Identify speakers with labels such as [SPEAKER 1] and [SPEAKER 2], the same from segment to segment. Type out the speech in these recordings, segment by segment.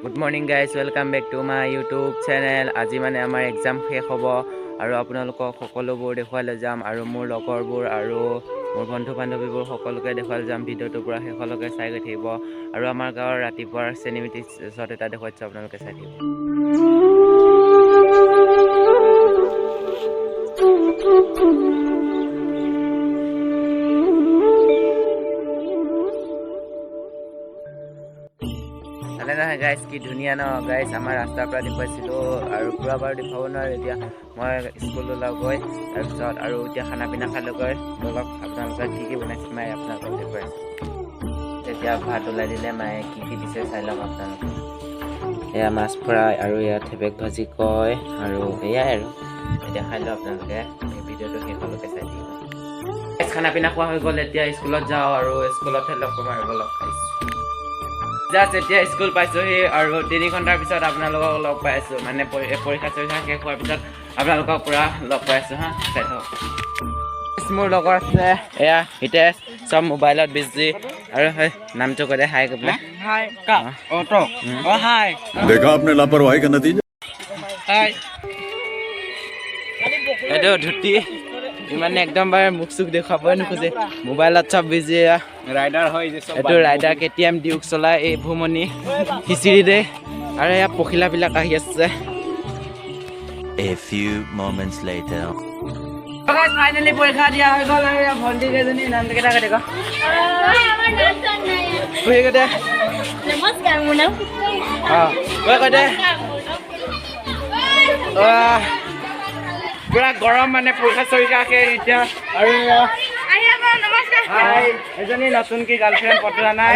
[SPEAKER 1] Good morning guys, welcome back to my YouTube channel. আজি মানে আমাৰ এক্সাম শেষ হ'ব আৰু আপোনালোকক সকলোবোৰ দেখুৱালৈ যাম আৰু মোৰ লগৰবোৰ আৰু মোৰ বন্ধু বান্ধৱীবোৰ সকলোকে দেখুৱালৈ যাম। ভিডিঅ'টো পুৰা শেষলৈকে চাই গৈ থাকিব আৰু আমাৰ গাঁৱৰ ৰাতিপুৱাৰ চেনিমিটি শ্বট এটা দেখুৱাইছোঁ, আপোনালোকে চাই থাকিব। নহয় গাইজ, কি ধুনীয়া ন গাইজ, আমাৰ ৰাস্তাৰ পৰা দেখুৱাইছিলোঁ আৰু পুৰা বাৰু দেখুৱাব নোৱাৰোঁ। এতিয়া মই স্কুল ওলাবগৈ, তাৰপিছত আৰু এতিয়া খানা পিনা খালৈগৈ অলপ আপোনালোকে কি কি বনাইছে মায়ে আপোনালোকক দেখুৱাইছোঁ। তেতিয়া ভাত ওলাই দিলে মায়ে কি কি দিছে চাই লওক আপোনালোকে। এয়া মাছ ফ্ৰাই আৰু এয়া থেপেক ভাজি কয় আৰু এয়াই আৰু এতিয়া খাই লওক আপোনালোকে। এই ভিডিঅ'টো শেষলৈকে চাই থাকিব। খানা পিনা খোৱা হৈ গ'ল, এতিয়া স্কুলত যাওঁ আৰু স্কুলতহে লগ মাৰিব লগ পাইছোঁ। জাষ্ট এতিয়া স্কুল পাইছোঁহি আৰু 3 ঘণ্টাৰ পিছত আপোনালোকক লগ পাই আছোঁ, মানে পৰীক্ষা শেষ হোৱাৰ পিছত আপোনালোকক পূৰা লগ পাই আছোঁ। চাই থাকক। মোৰ লগৰ আছে এয়া হিতেশ, চব মোবাইলত বিজি আৰু নামটো কৈ দে হাই কৈ পেলাই। এইটো ধুতি ইমানে একদম বাৰে মুখ চুখ দেখুৱাবই নোখোজে, মোবাইলত চব বিজি। ৰাইডাৰ হয়, এইটো ৰাইডাৰ KTM ডিউক চলাই এই ভ্ৰমণি খিচিৰি দে আৰু এয়া পখিলাবিলাক আহি আছে।
[SPEAKER 2] A few moments later.
[SPEAKER 1] Finally পৰীক্ষা দিয়া হৈ গ'ল আৰু ভণ্টি কেইজনী নাম কেইটা কৈ দেখ।
[SPEAKER 3] নমস্কাৰ, মোৰ নাম
[SPEAKER 1] কৈ দে। পুৰা গৰম মানে পৰীক্ষা চৰীক্ষা শেষ এতিয়া আৰু এজনী নতুনকৈ গাৰ্লফ্ৰেণ্ড পতৰা নাই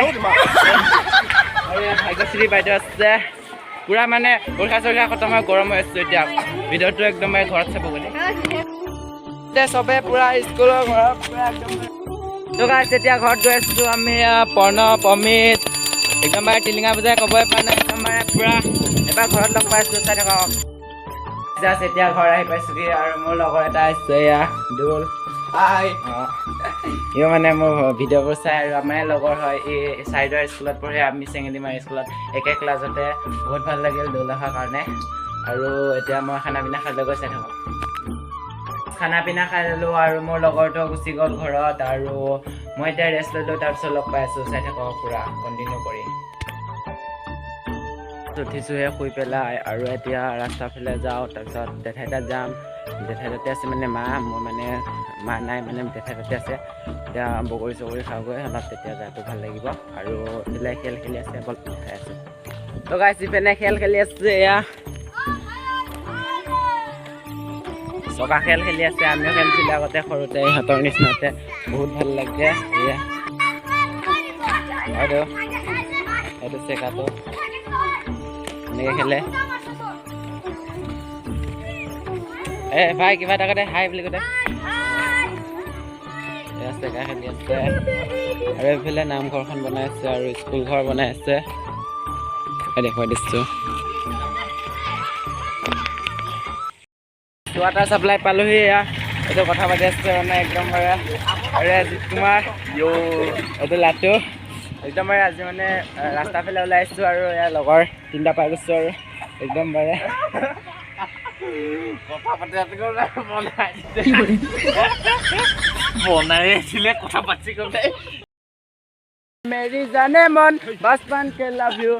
[SPEAKER 1] আৰু ভাগ্যশ্ৰী বাইদেউ আছে। পুৰা মানে পৰীক্ষা চৰীক্ষা খতম হৈ গৰম হৈ আছোঁ। এতিয়া ভিডিঅ'টো একদম ঘৰত চাব গ'লে চবে পুৰা স্কুলৰ ঘৰত পুৰা একদম এতিয়া ঘৰত গৈ আছোঁ আমি। প্ৰণৱ অমিত একদম টিলিঙা বজাই ক'বই পৰা নাই, একদম পুৰা এবাৰ ঘৰত লগ পাই আছোঁ। চাই থাকক। জাষ্ট এতিয়া ঘৰ আহি পাইছোঁগৈ আৰু মোৰ লগৰ এটা আছে এয়া দোল। ইও মানে মোৰ ভিডিঅ'বোৰ চাই আৰু আমাৰ লগৰ হয়। এই চাইডৰ স্কুলত পঢ়ে, আমি চেঙেলিমাৰী স্কুলত একে ক্লাছতে। বহুত ভাল লাগিল দোল অহাৰ কাৰণে। আৰু এতিয়া মই খানা পিনা খাই লৈ গৈ চাই থাকক। খানা পিনা খাই ল'লোঁ আৰু মোৰ লগৰটো গুচি গ'ল ঘৰত আৰু মই এতিয়া ৰেষ্ট ল'লোঁ, তাৰপিছত লগ পাই আছোঁ। চাই থাকক পুৰা কণ্টিনিউ কৰি। উঠিছোঁহে শুই পেলাই আৰু এতিয়া ৰাস্তাৰ ফালে যাওঁ, তাৰপিছত জেঠাই তাত যাম। জেঠাই তাতে আছে মানে মই মানে মা নাই, মানে জেঠাই তাতে আছে। এতিয়া বগৰী চগৰী খাওঁগৈ অলপ, তেতিয়া গাটো ভাল লাগিব। আৰু এইফালে খেল খেলি আছে, বল খাই আছোঁ। তো গাইছ ইপিনে খেল খেলি আছে, এয়া চকা খেল খেলি আছে। আমিও খেলিছিলোঁ আগতে সৰুতে, ইহঁতৰ নিচিনাতে বহুত ভাল লাগে। এয়া আৰু এইটো চেকাটো এনেকৈ খেলে। ভাই কিবা এটা দে, হাই বুলি কৈ দে। চেকা খেলি আছে আৰু এইফালে নামঘৰখন বনাই আছে আৰু স্কুল ঘৰ বনাই আছে, দেখুৱাই দিছোঁ। ৱাটাৰ ছাপ্লাই পালোহি। এয়া এইটো কথা পাতি আছে মানে একদম আৰু আজিত কুমাৰ এইটো লাটু একদম আজি মানে ৰাস্তাৰ ফালে ওলাই আহিছোঁ আৰু এয়া লগৰ 3টা পাই গৈছোঁ আৰু একদম কথা পাতি বনাই আছিলে, কথা পাতি গ'লে মেৰি জানে মন বাচপান কে লাভ ইউ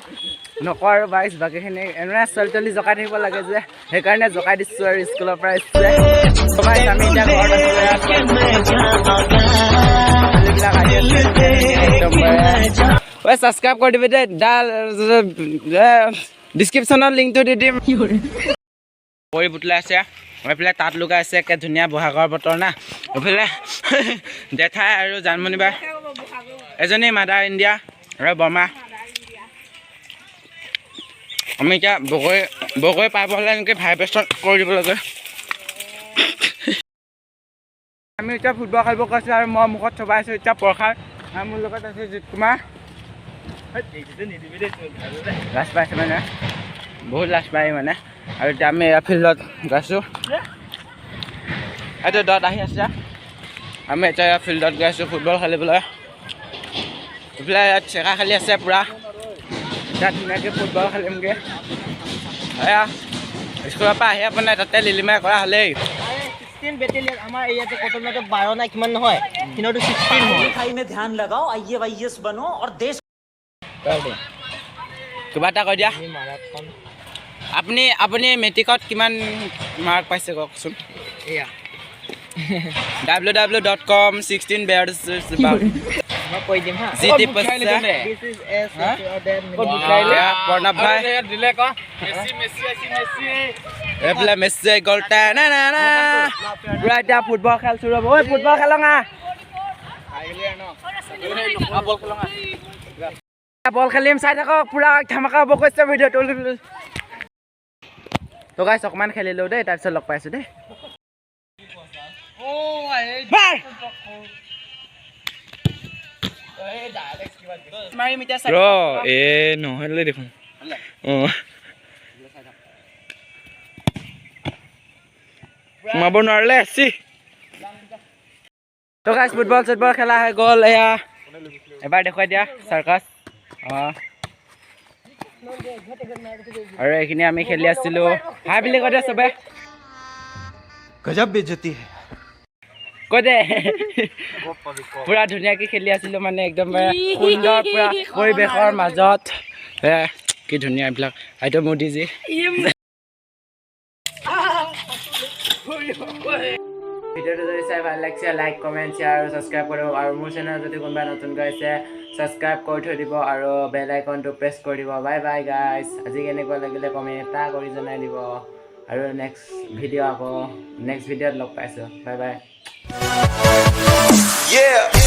[SPEAKER 1] নকওঁ আৰু বাইছ বাকীখিনি এনে চলি জকাই থাকিব লাগে যে, সেইকাৰণে জকাই দিছোঁ আৰু স্কুলৰ পৰা আহিছে। আমি এতিয়া ঘৰত আছোঁ। ছাবস্ক্ৰাইব কৰি দিবি দেই, ডিছক্ৰিপশ্যনত লিংকটো দি দিম। পৰি পুতলা আছে, এইফালে তাঁত লুকাই আছে, একে ধুনীয়া বহাগৰ বতৰ না। এইফালে জেঠাই আৰু জানমণি বাই, এজনী মাদাৰ ইণ্ডিয়া আৰু বৰমা। আমি এতিয়া বগৰী পাব হ'লে এনেকৈ ভাইব্ৰেশ্যন কৰি দিব লাগে। আমি এতিয়া ফুটবল খেলিব গৈছোঁ আৰু মই মুখত চবাই আছোঁ এতিয়া প্ৰসাৰ আৰু মোৰ লগত আছে জিত কুমাৰ। লাজ পাইছে মানে, বহুত লাজ পায় মানে। আৰু এতিয়া আমি এয়া ফিল্ডত গৈছোঁ, এইটো দত আহি আছে। আমি এতিয়া ফিল্ডত গৈ আছোঁ ফুটবল খেলিবলৈ। এইফালে চেকা খেলি আছে পুৰা। তাত ধুনীয়াকৈ ফুটবল খেলিমগৈ এয়া স্কুলৰ পৰা আহি আপোনাৰ তাতে লিলিমাই কৰা হ'লেই
[SPEAKER 3] 16 বেটেলিয়ন আমাৰ ইয়াতে কটনতে 12 না কিমান নহয় কিনটো 16 হয়
[SPEAKER 4] पढ़ाई में ध्यान लगाओ आईएएस बनो और देश
[SPEAKER 1] কিবা এটা কৈ দিয়া আপুনি আপুনি মেট্ৰিকত কিমান মাৰ্ক পাইছে কওকচোন
[SPEAKER 3] এয়া
[SPEAKER 1] www.com 16 bears
[SPEAKER 3] মই কৈ দিম হা
[SPEAKER 1] জিটি পইচা
[SPEAKER 3] this is s
[SPEAKER 1] প্ৰণৱ ভাই দিলে ক মেছি এইফালে মেছি গলটা না না না পুৰা এতিয়া ফুটবল খেলছো ৰ'ব ঐ ফুটবল খেলঙা বল খেলিম চাই থাকক পুৰা ধামাকা হ'ব কৈছে ভিডিঅ'টো তো গাইছ অকণমান খেলিলোঁ দেই তাৰপিছত লগ পাইছোঁ দেই
[SPEAKER 5] নহ'লে দেখোন সোমাব নোৱাৰিলে
[SPEAKER 1] তো গাইছ ফুটবল চুটবল খেলা হৈ গ'ল এয়া এবাৰ দেখুৱাই দিয়া চাৰ্কাছ অঁ আৰু এইখিনি আমি খেলি আছিলোঁ হাই বুলি কৈ দিয়া চবে
[SPEAKER 5] গজব বেজতি
[SPEAKER 1] কৈ দে পুৰা ধুনীয়াকৈ খেলি আছিলোঁ মানে একদম সুন্দৰ পুৰা পৰিৱেশৰ মাজত কি ধুনীয়া এইবিলাক আইটো মোদীজী ভিডিঅ'টো যদি চাই ভাল লাগিছে লাইক কমেণ্ট শ্বেয়াৰ আৰু ছাবস্ক্ৰাইব কৰিব আৰু মোৰ চেনেল যদি কোনোবা নতুনকৈ আহিছে ছাবস্ক্ৰাইব কৰি থৈ দিব আৰু বেল আইকনটো প্ৰেছ কৰি দিব বাই বাই গাইজ আজি কেনেকুৱা লাগিলে কমেণ্ট এটা কৰি জনাই দিব আৰু নেক্সট ভিডিঅ' আকৌ নেক্সট ভিডিঅ'ত লগ পাইছোঁ বাই বাই
[SPEAKER 6] Yeah.